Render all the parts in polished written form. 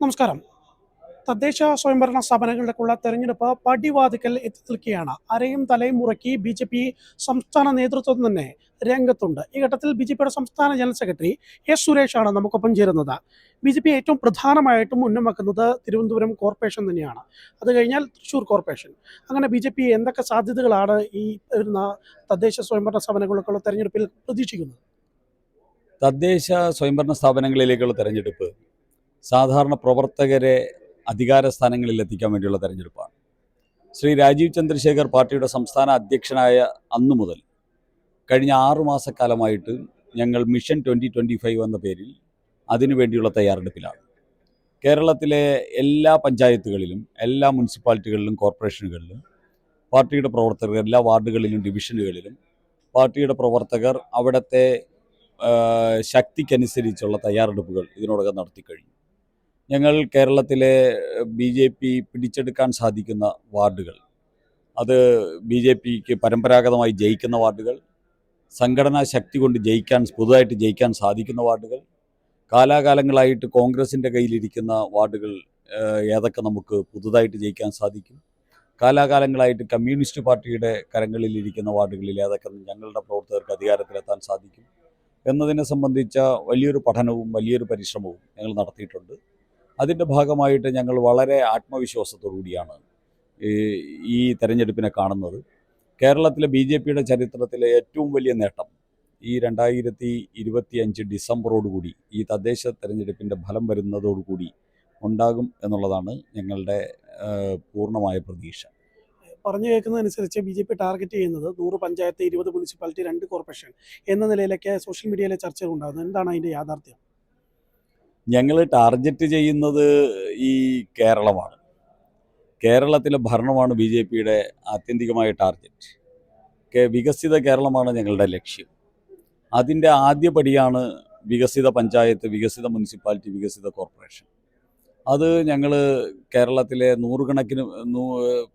നമസ്കാരം. തദ്ദേശ സ്വയംഭരണ സ്ഥാപനങ്ങളിലേക്കുള്ള തെരഞ്ഞെടുപ്പ് പടിവാതിക്കൽ എത്തി നിൽക്കുകയാണ്. അരയും തലയും മുറക്കി ബി.ജെ.പി സംസ്ഥാന നേതൃത്വം തന്നെ രംഗത്തുണ്ട്. ഈ ഘട്ടത്തിൽ ബി.ജെ.പിയുടെ സംസ്ഥാന ജനറൽ സെക്രട്ടറി എസ് സുരേഷാണ് നമുക്കൊപ്പം ചേരുന്നത്. ബി.ജെ.പി ഏറ്റവും പ്രധാനമായിട്ടും ഉന്നം വെക്കുന്നത് തിരുവനന്തപുരം കോർപ്പറേഷൻ തന്നെയാണ്. അത് കഴിഞ്ഞാൽ തൃശ്ശൂർ കോർപ്പറേഷൻ. അങ്ങനെ ബി.ജെ.പി എന്തൊക്കെ സാധ്യതകളാണ് ഈ വരുന്ന തദ്ദേശ സ്വയംഭരണ സ്ഥാപനങ്ങളിലേക്കുള്ള തെരഞ്ഞെടുപ്പിൽ പ്രതീക്ഷിക്കുന്നത്? തദ്ദേശ സ്വയംഭരണ സ്ഥാപനങ്ങളിലേക്കുള്ള തെരഞ്ഞെടുപ്പ് സാധാരണ പ്രവർത്തകരെ അധികാര സ്ഥാനങ്ങളിൽ എത്തിക്കാൻ വേണ്ടിയുള്ള തെരഞ്ഞെടുപ്പാണ്. ശ്രീ രാജീവ് ചന്ദ്രശേഖർ പാർട്ടിയുടെ സംസ്ഥാന അധ്യക്ഷനായ അന്നു മുതൽ കഴിഞ്ഞ 6 മാസക്കാലമായിട്ട് ഞങ്ങൾ മിഷൻ 2025 എന്ന പേരിൽ അതിനുവേണ്ടിയുള്ള തയ്യാറെടുപ്പിലാണ്. കേരളത്തിലെ എല്ലാ പഞ്ചായത്തുകളിലും എല്ലാ മുനിസിപ്പാലിറ്റികളിലും കോർപ്പറേഷനുകളിലും പാർട്ടിയുടെ പ്രവർത്തകർ, എല്ലാ വാർഡുകളിലും ഡിവിഷനുകളിലും പാർട്ടിയുടെ പ്രവർത്തകർ അവിടുത്തെ ശക്തിക്കനുസരിച്ചുള്ള തയ്യാറെടുപ്പുകൾ ഇതിനോടകം നടത്തിക്കഴിഞ്ഞു. ഞങ്ങൾ കേരളത്തിലെ BJP പിടിച്ചെടുക്കാൻ സാധിക്കുന്ന വാർഡുകൾ, അത് BJPക്ക് പരമ്പരാഗതമായി ജയിക്കുന്ന വാർഡുകൾ, സംഘടനാ ശക്തി കൊണ്ട് പുതുതായിട്ട് ജയിക്കാൻ സാധിക്കുന്ന വാർഡുകൾ, കാലാകാലങ്ങളായിട്ട് കോൺഗ്രസിൻ്റെ കയ്യിലിരിക്കുന്ന വാർഡുകൾ ഏതൊക്കെ നമുക്ക് പുതുതായിട്ട് ജയിക്കാൻ സാധിക്കും, കാലാകാലങ്ങളായിട്ട് കമ്മ്യൂണിസ്റ്റ് പാർട്ടിയുടെ കരങ്ങളിലിരിക്കുന്ന വാർഡുകളിൽ ഏതൊക്കെ ഞങ്ങളുടെ പ്രവർത്തകർക്ക് അധികാരത്തിലെത്താൻ സാധിക്കും എന്നതിനെ സംബന്ധിച്ച വലിയൊരു പഠനവും വലിയൊരു പരിശ്രമവും ഞങ്ങൾ നടത്തിയിട്ടുണ്ട്. അതിൻ്റെ ഭാഗമായിട്ട് ഞങ്ങൾ വളരെ ആത്മവിശ്വാസത്തോടു കൂടിയാണ് ഈ തെരഞ്ഞെടുപ്പിനെ കാണുന്നത്. കേരളത്തിലെ BJPയുടെ ചരിത്രത്തിലെ ഏറ്റവും വലിയ നേട്ടം ഈ 2025 ഡിസംബറോടുകൂടി ഈ തദ്ദേശ തെരഞ്ഞെടുപ്പിൻ്റെ ഫലം വരുന്നതോടുകൂടി ഉണ്ടാകും എന്നുള്ളതാണ് ഞങ്ങളുടെ പൂർണ്ണമായ പ്രതീക്ഷ. പറഞ്ഞു കേൾക്കുന്നതനുസരിച്ച് ബി.ജെ.പി ടാർഗറ്റ് ചെയ്യുന്നത് 100 പഞ്ചായത്ത്, 20 മുനിസിപ്പാലിറ്റി, 2 കോർപ്പറേഷൻ എന്ന നിലയിലൊക്കെ സോഷ്യൽ മീഡിയയിലെ ചർച്ചകൾ ഉണ്ടാകുന്നത്. എന്താണ് അതിൻ്റെ യാഥാർത്ഥ്യം? ഞങ്ങൾ ടാർഗറ്റ് ചെയ്യുന്നത് ഈ കേരളമാണ്. കേരളത്തിലെ ഭരണമാണ് BJPയുടെ ആത്യന്തികമായ ടാർഗറ്റ്. വികസിത കേരളമാണ് ഞങ്ങളുടെ ലക്ഷ്യം. അതിൻ്റെ ആദ്യപടിയാണ് വികസിത പഞ്ചായത്ത്, വികസിത മുനിസിപ്പാലിറ്റി, വികസിത കോർപ്പറേഷൻ. അത് ഞങ്ങൾ കേരളത്തിലെ നൂറുകണക്കിന്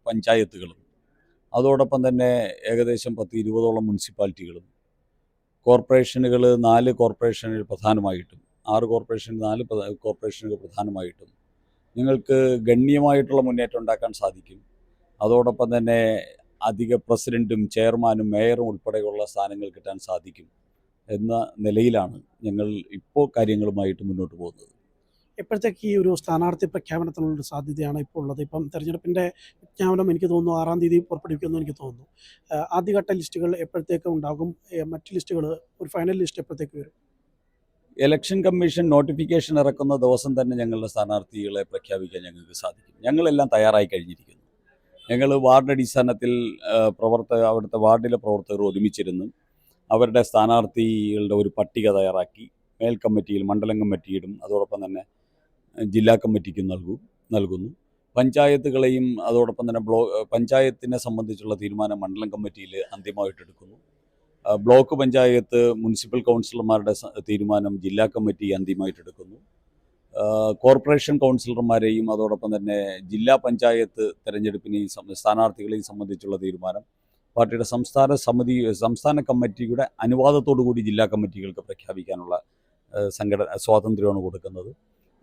പഞ്ചായത്തുകളും അതോടൊപ്പം തന്നെ ഏകദേശം 10-20ഓളം മുനിസിപ്പാലിറ്റികളും, കോർപ്പറേഷനുകൾ 4 കോർപ്പറേഷനുകൾ പ്രധാനമായിട്ടും 6 കോർപ്പറേഷൻ 4 കോർപ്പറേഷനുകൾ പ്രധാനമായിട്ടും നിങ്ങൾക്ക് ഗണ്യമായിട്ടുള്ള മുന്നേറ്റം ഉണ്ടാക്കാൻ സാധിക്കും. അതോടൊപ്പം തന്നെ അധിക പ്രസിഡൻറ്റും ചെയർമാനും മേയറും ഉൾപ്പെടെയുള്ള സ്ഥാനങ്ങൾ കിട്ടാൻ സാധിക്കും എന്ന നിലയിലാണ് ഞങ്ങൾ ഇപ്പോൾ കാര്യങ്ങളുമായിട്ട് മുന്നോട്ട് പോകുന്നത്. എപ്പോഴത്തേക്ക് ഈ ഒരു സ്ഥാനാർത്ഥി പ്രഖ്യാപനത്തിനുള്ളൊരു സാധ്യതയാണ് ഇപ്പോൾ ഉള്ളത്? ഇപ്പം തെരഞ്ഞെടുപ്പിൻ്റെ വിജ്ഞാപനം എനിക്ക് തോന്നുന്നു 6-ാം തീയതി പുറപ്പെടുവിക്കുമെന്ന് എനിക്ക് തോന്നുന്നു. ആദ്യഘട്ട ലിസ്റ്റുകൾ എപ്പോഴത്തേക്ക് ഉണ്ടാകും? മറ്റ് ലിസ്റ്റുകൾ, ഒരു ഫൈനൽ ലിസ്റ്റ് എപ്പോഴത്തേക്ക് വരും? ഇലക്ഷൻ കമ്മീഷൻ നോട്ടിഫിക്കേഷൻ ഇറക്കുന്ന ദിവസം തന്നെ ഞങ്ങളുടെ സ്ഥാനാർത്ഥികളെ പ്രഖ്യാപിക്കാൻ ഞങ്ങൾക്ക് സാധിക്കും. ഞങ്ങളെല്ലാം തയ്യാറായി കഴിഞ്ഞിരിക്കുന്നു. ഞങ്ങൾ വാർഡ് അടിസ്ഥാനത്തിൽ അവിടുത്തെ വാർഡിലെ പ്രവർത്തകർ ഒരുമിച്ചിരുന്ന് അവരുടെ സ്ഥാനാർത്ഥികളുടെ ഒരു പട്ടിക തയ്യാറാക്കി മേൽ കമ്മിറ്റിയിൽ, മണ്ഡലം കമ്മിറ്റിയിലും അതോടൊപ്പം തന്നെ ജില്ലാ കമ്മിറ്റിക്കും നൽകുന്നു. പഞ്ചായത്തുകളെയും അതോടൊപ്പം തന്നെ പഞ്ചായത്തിനെ സംബന്ധിച്ചുള്ള തീരുമാനം മണ്ഡലം കമ്മിറ്റിയിൽ അന്തിമമായിട്ട് എടുക്കുന്നു. ബ്ലോക്ക് പഞ്ചായത്ത്, മുനിസിപ്പൽ കൗൺസിലർമാരുടെ തീരുമാനം ജില്ലാ കമ്മിറ്റി അന്തിമമായിട്ട് എടുക്കുന്നു. കോർപ്പറേഷൻ കൗൺസിലർമാരെയും അതോടൊപ്പം തന്നെ ജില്ലാ പഞ്ചായത്ത് തെരഞ്ഞെടുപ്പിനെയും സ്ഥാനാർത്ഥികളെയും സംബന്ധിച്ചുള്ള തീരുമാനം പാർട്ടിയുടെ സംസ്ഥാന കമ്മിറ്റിയുടെ അനുവാദത്തോടുകൂടി ജില്ലാ കമ്മിറ്റികൾക്ക് പ്രഖ്യാപിക്കാനുള്ള സ്വാതന്ത്ര്യമാണ് കൊടുക്കുന്നത്.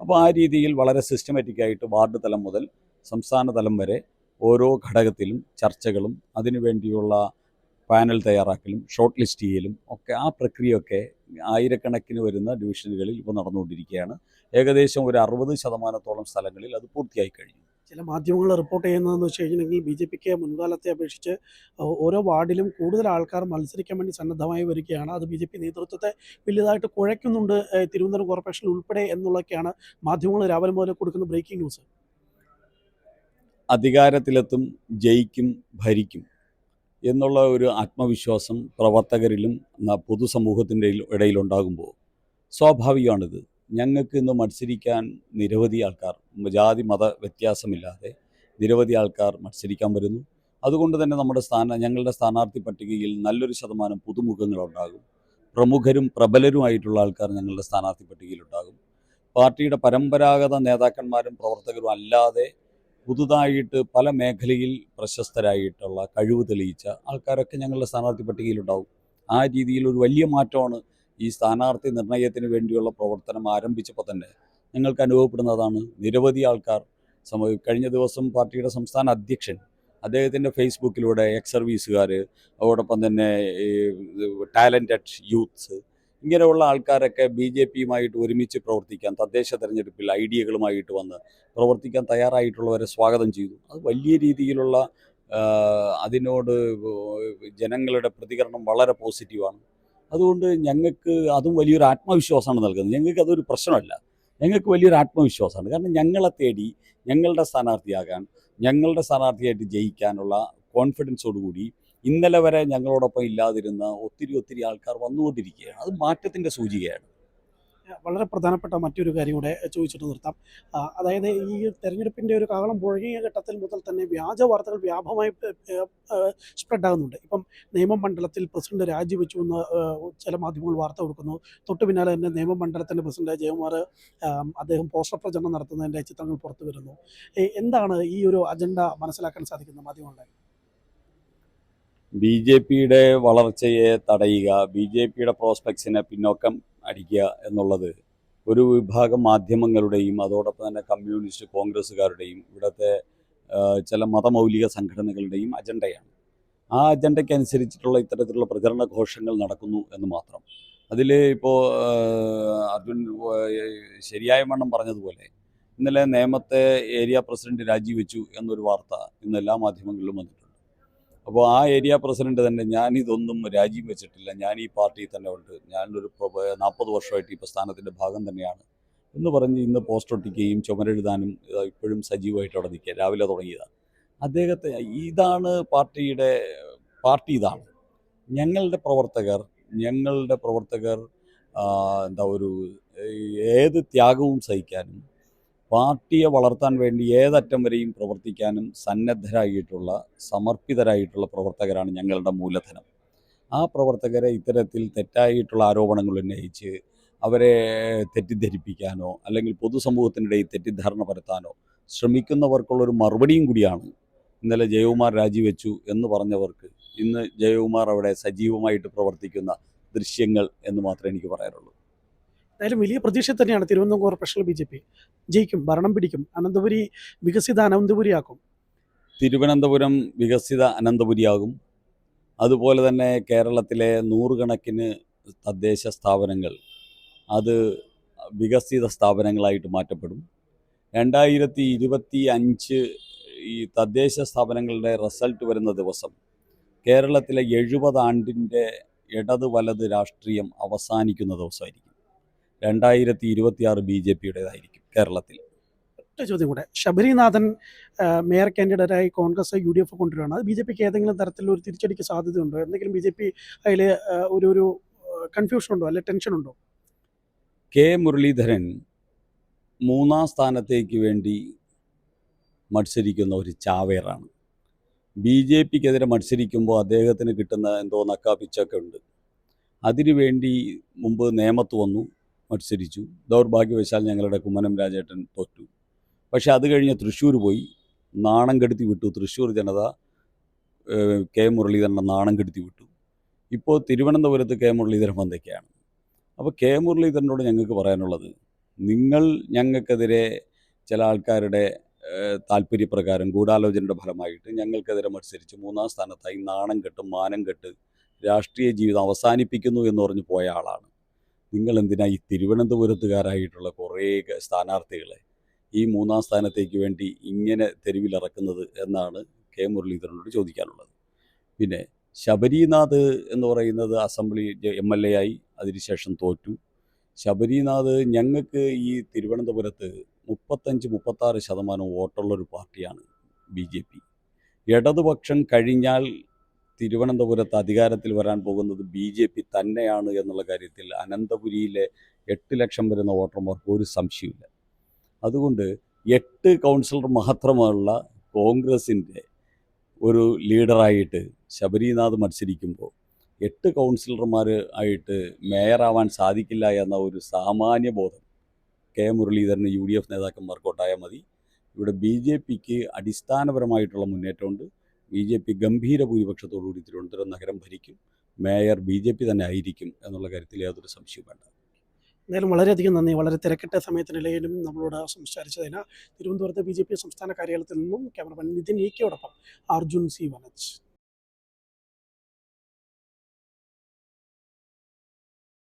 അപ്പോൾ ആ രീതിയിൽ വളരെ സിസ്റ്റമാറ്റിക്കായിട്ട് വാർഡ് തലം മുതൽ സംസ്ഥാന തലം വരെ ഓരോ ഘടകത്തിലും ചർച്ചകളും അതിനുവേണ്ടിയുള്ള പാനൽ തയ്യാറാക്കലും ഷോർട്ട് ലിസ്റ്റ് ചെയ്യലും ഒക്കെ, ആ പ്രക്രിയയൊക്കെ ആയിരക്കണക്കിന് വരുന്ന ഡിവിഷനുകളിൽ ഇപ്പോൾ നടന്നുകൊണ്ടിരിക്കുകയാണ്. ഏകദേശം ഒരു 60% സ്ഥലങ്ങളിൽ അത് പൂർത്തിയായി കഴിഞ്ഞു. ചില മാധ്യമങ്ങൾ റിപ്പോർട്ട് ചെയ്യുന്നതെന്ന് വെച്ച് കഴിഞ്ഞിട്ടുണ്ടെങ്കിൽ ബി.ജെ.പിക്ക് മുൻകാലത്തെ അപേക്ഷിച്ച് ഓരോ വാർഡിലും കൂടുതൽ ആൾക്കാർ മത്സരിക്കാൻ വേണ്ടി സന്നദ്ധമായി വരികയാണ്. അത് ബി.ജെ.പി നേതൃത്വത്തെ വലിയതായിട്ട് കുഴയ്ക്കുന്നുണ്ട്, തിരുവനന്തപുരം കോർപ്പറേഷൻ ഉൾപ്പെടെ എന്നുള്ളതൊക്കെയാണ് മാധ്യമങ്ങൾ രാവിലെ മുതൽ കൊടുക്കുന്ന ബ്രേക്കിംഗ് ന്യൂസ്. അധികാരത്തിലെത്തും, ജയിക്കും, ഭരിക്കും എന്നുള്ള ഒരു ആത്മവിശ്വാസം പ്രവർത്തകരിലും പൊതുസമൂഹത്തിൻ്റെ ഇടയിലുണ്ടാകുമ്പോൾ സ്വാഭാവികമാണിത്. ഞങ്ങൾക്ക് ഇന്ന് മത്സരിക്കാൻ നിരവധി ആൾക്കാർ, ജാതി മത വ്യത്യാസമില്ലാതെ നിരവധി ആൾക്കാർ മത്സരിക്കാൻ വരുന്നു. അതുകൊണ്ട് തന്നെ ഞങ്ങളുടെ സ്ഥാനാർത്ഥി പട്ടികയിൽ നല്ലൊരു ശതമാനം പുതുമുഖങ്ങളുണ്ടാകും. പ്രമുഖരും പ്രബലരുമായിട്ടുള്ള ആൾക്കാർ ഞങ്ങളുടെ സ്ഥാനാർത്ഥി പട്ടികയിലുണ്ടാകും. പാർട്ടിയുടെ പരമ്പരാഗത നേതാക്കന്മാരും പ്രവർത്തകരും അല്ലാതെ പുതുതായിട്ട് പല മേഖലയിൽ പ്രശസ്തരായിട്ടുള്ള കഴിവ് തെളിയിച്ച ആൾക്കാരൊക്കെ ഞങ്ങളുടെ സ്ഥാനാർത്ഥി പട്ടികയിലുണ്ടാവും. ആ രീതിയിൽ ഒരു വലിയ മാറ്റമാണ് ഈ സ്ഥാനാർത്ഥി നിർണയത്തിന് വേണ്ടിയുള്ള പ്രവർത്തനം ആരംഭിച്ചപ്പോൾ തന്നെ ഞങ്ങൾക്ക് അനുഭവപ്പെടുന്നതാണ്. നിരവധി ആൾക്കാർ കഴിഞ്ഞ ദിവസം പാർട്ടിയുടെ സംസ്ഥാന അധ്യക്ഷൻ അദ്ദേഹത്തിൻ്റെ ഫേസ്ബുക്കിലൂടെ എക്സ് സർവീസുകാർ, അതോടൊപ്പം തന്നെ ഈ ടാലൻറ്റഡ് യൂത്ത്സ്, ഇങ്ങനെയുള്ള ആൾക്കാരൊക്കെ ബി ജെ പിയുമായിട്ട് ഒരുമിച്ച് പ്രവർത്തിക്കാൻ, തദ്ദേശ തെരഞ്ഞെടുപ്പിൽ ഐഡിയകളുമായിട്ട് വന്ന് പ്രവർത്തിക്കാൻ തയ്യാറായിട്ടുള്ളവരെ സ്വാഗതം ചെയ്തു. അത് വലിയ രീതിയിലുള്ള അതിനോട് ജനങ്ങളുടെ പ്രതികരണം വളരെ പോസിറ്റീവാണ്. അതുകൊണ്ട് ഞങ്ങൾക്ക് അതും വലിയൊരു ആത്മവിശ്വാസമാണ് നൽകുന്നത്. ഞങ്ങൾക്ക് അതൊരു പ്രശ്നമല്ല, ഞങ്ങൾക്ക് വലിയൊരു ആത്മവിശ്വാസമാണ്. കാരണം ഞങ്ങളെ തേടി ഞങ്ങളുടെ സ്ഥാനാർത്ഥിയാകാൻ, ഞങ്ങളുടെ സ്ഥാനാർത്ഥിയായിട്ട് ജയിക്കാനുള്ള കോൺഫിഡൻസോടുകൂടി ഇന്നലെ വരെ ഞങ്ങളോടൊപ്പം ഇല്ലാതിരുന്ന ഒത്തിരി ആൾക്കാർ വന്നുകൊണ്ടിരിക്കുകയാണ്. അത് മാറ്റത്തിൻ്റെ സൂചികയാണ്. വളരെ പ്രധാനപ്പെട്ട മറ്റൊരു കാര്യം കൂടെ ചോദിച്ചിട്ട് നിർത്താം. അതായത് ഈ തെരഞ്ഞെടുപ്പിൻ്റെ ഒരു കാഹളം പുഴങ്ങിയ ഘട്ടത്തിൽ മുതൽ തന്നെ വ്യാജ വാർത്തകൾ വ്യാപകമായി സ്പ്രെഡ് ആകുന്നുണ്ട്. ഇപ്പം നിയമമണ്ഡലത്തിൽ പ്രസിഡന്റ് രാജിവെച്ചു എന്ന് ചില മാധ്യമങ്ങൾ വാർത്ത കൊടുക്കുന്നു. തൊട്ടു പിന്നാലെ തന്നെ നിയമമണ്ഡലത്തിൻ്റെ പ്രസിഡന്റ് ജയകുമാർ അദ്ദേഹം പോസ്റ്റർ പ്രചരണം നടത്തുന്നതിൻ്റെ ചിത്രങ്ങൾ പുറത്തു വരുന്നു. എന്താണ് ഈ ഒരു അജണ്ട മനസ്സിലാക്കാൻ സാധിക്കുന്നത് മാധ്യമങ്ങളുടെ? ബി ജെ പിയുടെ വളർച്ചയെ തടയുക, ബി ജെ പിയുടെ പ്രോസ്പെക്ട്സിനെ പിന്നോക്കം അടിക്കുക എന്നുള്ളത് ഒരു വിഭാഗം മാധ്യമങ്ങളുടെയും അതോടൊപ്പം തന്നെ കമ്മ്യൂണിസ്റ്റ് കോൺഗ്രസ്സുകാരുടെയും ഇവിടുത്തെ ചില മതമൗലിക സംഘടനകളുടെയും അജണ്ടയാണ്. ആ അജണ്ടയ്ക്കനുസരിച്ചിട്ടുള്ള ഇത്തരത്തിലുള്ള പ്രചരണ ഘോഷങ്ങൾ നടക്കുന്നു എന്ന് മാത്രം. അതിൽ ഇപ്പോൾ അർജുൻ ശരിയായ വണ്ണം പറഞ്ഞതുപോലെ ഇന്നലെ നേമത്തെ ഏരിയ പ്രസിഡന്റ് രാജിവെച്ചു എന്നൊരു വാർത്ത ഇന്ന് എല്ലാ മാധ്യമങ്ങളിലും വന്നിട്ടുണ്ട്. അപ്പോൾ ആ ഏരിയ പ്രസിഡന്റ് തന്നെ ഞാനിതൊന്നും രാജിയും വെച്ചിട്ടില്ല, ഞാൻ ഈ പാർട്ടിയിൽ തന്നെ ഉണ്ട്, ഞാനൊരു 40 വർഷമായിട്ട് ഈ പ്രസ്ഥാനത്തിൻ്റെ ഭാഗം തന്നെയാണ് എന്ന് പറഞ്ഞ് ഇന്ന് പോസ്റ്റർ ഒട്ടിക്കുകയും ചുമരെഴുതാനും ഇപ്പോഴും സജീവമായിട്ട് അവിടെ നിൽക്കുക, രാവിലെ തുടങ്ങിയതാണ്. അദ്ദേഹത്തെ ഇതാണ് പാർട്ടി ഇതാണ്. ഞങ്ങളുടെ പ്രവർത്തകർ ഏത് ത്യാഗവും സഹിക്കാനും പാർട്ടിയെ വളർത്താൻ വേണ്ടി ഏതറ്റം വരെയും പ്രവർത്തിക്കാനും സമർപ്പിതരായിട്ടുള്ള പ്രവർത്തകരാണ് ഞങ്ങളുടെ മൂലധനം. ആ പ്രവർത്തകരെ ഇത്തരത്തിൽ തെറ്റായിട്ടുള്ള ആരോപണങ്ങൾ ഉന്നയിച്ച് അവരെ തെറ്റിദ്ധരിപ്പിക്കാനോ അല്ലെങ്കിൽ പൊതുസമൂഹത്തിനിടയിൽ തെറ്റിദ്ധാരണ പരത്താനോ ശ്രമിക്കുന്നവർക്കുള്ളൊരു മറുപടിയും കൂടിയാണ് ഇന്നലെ ജയകുമാർ രാജിവെച്ചു എന്ന് പറഞ്ഞവർക്ക് ഇന്ന് ജയകുമാർ അവിടെ സജീവമായിട്ട് പ്രവർത്തിക്കുന്ന ദൃശ്യങ്ങൾ എന്ന് മാത്രമേ എനിക്ക് പറയാനുള്ളൂ. എന്തായാലും വലിയ പ്രതീക്ഷ തന്നെയാണ് തിരുവനന്തപുരം കോർപ്പറേഷനിൽ ബി ജെ പി ജയിക്കും, ഭരണം പിടിക്കും, അനന്തപുരി വികസിത അനന്തപുരിയാക്കും. തിരുവനന്തപുരം വികസിത അനന്തപുരിയാകും. അതുപോലെ തന്നെ കേരളത്തിലെ നൂറുകണക്കിന് തദ്ദേശ സ്ഥാപനങ്ങൾ അത് വികസിത സ്ഥാപനങ്ങളായിട്ട് മാറ്റപ്പെടും. 2025 ഈ തദ്ദേശ സ്ഥാപനങ്ങളുടെ റിസൾട്ട് വരുന്ന ദിവസം കേരളത്തിലെ 70 ആണ്ടിൻ്റെ ഇടത് വലത് രാഷ്ട്രീയം അവസാനിക്കുന്ന ദിവസമായിരിക്കും. 2026 ബി ജെ പിയുടേതായിരിക്കും കേരളത്തിൽ. ഒറ്റ ചോദ്യം കൂടെ, ശബരിനാഥൻ മേയർ കാൻഡിഡേറ്റായി കോൺഗ്രസ് UDF കൊണ്ടുവരികയാണ്. അത് ബി ജെ പിക്ക് ഏതെങ്കിലും തരത്തിലൊരു തിരിച്ചടിക്ക് സാധ്യതയുണ്ടോ? എന്തെങ്കിലും ബി ജെ പി അതിൽ ഒരു കൺഫ്യൂഷൻ ഉണ്ടോ, അല്ലെ ടെൻഷൻ ഉണ്ടോ? കെ മുരളീധരൻ 3-ാം സ്ഥാനത്തേക്ക് വേണ്ടി മത്സരിക്കുന്ന ഒരു ചാവേറാണ്. ബി ജെ പിക്കെതിരെ മത്സരിക്കുമ്പോൾ അദ്ദേഹത്തിന് കിട്ടുന്ന എന്തോ നക്കാപ്പിച്ചൊക്കെ ഉണ്ട്. അതിനുവേണ്ടി മുമ്പ് നേമത്ത് വന്നു മത്സരിച്ചു. ദൗർഭാഗ്യവശാൽ ഞങ്ങളുടെ കുമ്മനം രാജേട്ടൻ തോറ്റു. പക്ഷേ അത് കഴിഞ്ഞ് തൃശ്ശൂർ പോയി നാണം കെടുത്തി വിട്ടു. തൃശ്ശൂർ ജനത കെ മുരളീധരനെ നാണം കെടുത്തി വിട്ടു. ഇപ്പോൾ തിരുവനന്തപുരത്ത് കെ മുരളീധരൻ വന്നേക്കാണ്. അപ്പോൾ കെ മുരളീധരനോട് ഞങ്ങൾക്ക് പറയാനുള്ളത്, നിങ്ങൾ ഞങ്ങൾക്കെതിരെ ചില ആൾക്കാരുടെ താല്പര്യപ്രകാരം ഗൂഢാലോചനയുടെ ഫലമായിട്ട് ഞങ്ങൾക്കെതിരെ മത്സരിച്ച് 3-ാം സ്ഥാനത്തായി നാണം കെട്ട് മാനം കെട്ട് രാഷ്ട്രീയ ജീവിതം അവസാനിപ്പിക്കുന്നു എന്ന് പറഞ്ഞ് പോയ ആളാണ്. നിങ്ങൾ എന്തിനാ ഈ തിരുവനന്തപുരത്തുകാരായിട്ടുള്ള കുറേ സ്ഥാനാർത്ഥികളെ ഈ 3-ാം സ്ഥാനത്തേക്ക് വേണ്ടി ഇങ്ങനെ തെരുവിലിറക്കുന്നത് എന്നാണ് കെ മുരളീധരനോട് ചോദിക്കാനുള്ളത്. പിന്നെ ശബരിനാഥ് എന്ന് പറയുന്നത് അസംബ്ലി MLA ആയി, അതിനുശേഷം തോറ്റു. ശബരിനാഥ് ഞങ്ങൾക്ക് ഈ തിരുവനന്തപുരത്ത് 35-36% വോട്ടുള്ളൊരു പാർട്ടിയാണ് ബി ജെ പി. ഇടതുപക്ഷം കഴിഞ്ഞാൽ തിരുവനന്തപുരത്ത് അധികാരത്തിൽ വരാൻ പോകുന്നത് ബി ജെ പി തന്നെയാണ് എന്നുള്ള കാര്യത്തിൽ അനന്തപുരിയിലെ 8 ലക്ഷം വരുന്ന വോട്ടർമാർക്ക് ഒരു സംശയമില്ല. അതുകൊണ്ട് 8 കൗൺസിലർ മാത്രമുള്ള കോൺഗ്രസിൻ്റെ ഒരു ലീഡറായിട്ട് ശബരിനാഥ് മത്സരിക്കുമ്പോൾ 8 കൗൺസിലർമാർ ആയിട്ട് മേയറാവാൻ സാധിക്കില്ല എന്ന ഒരു സാമാന്യ ബോധം കെ മുരളീധരന് UDF നേതാക്കന്മാർക്കൊട്ടായാൽ മതി. ഇവിടെ ബി ജെ പിക്ക് അടിസ്ഥാനപരമായിട്ടുള്ള മുന്നേറ്റമുണ്ട്. ബി ജെ പി ഗംഭീര ഭൂരിപക്ഷത്തോടുകൂടി തിരുവനന്തപുരം നഗരം ഭരിക്കും. മേയർ ബി ജെ പി തന്നെ ആയിരിക്കും എന്നുള്ള കാര്യത്തിൽ യാതൊരു സംശയവും വേണ്ട. എന്തായാലും വളരെയധികം നന്ദി. വളരെ തിരക്കിട്ട സമയത്തിനിടയിലും നമ്മളോട് സംസാരിച്ചതിന്. തിരുവനന്തപുരത്ത് BJP സംസ്ഥാന കാര്യാലയത്തിൽ നിന്നും ക്യാമറമാൻ നിതിൻ ഇ കെയോടൊപ്പം അർജുൻ സി വനജ്.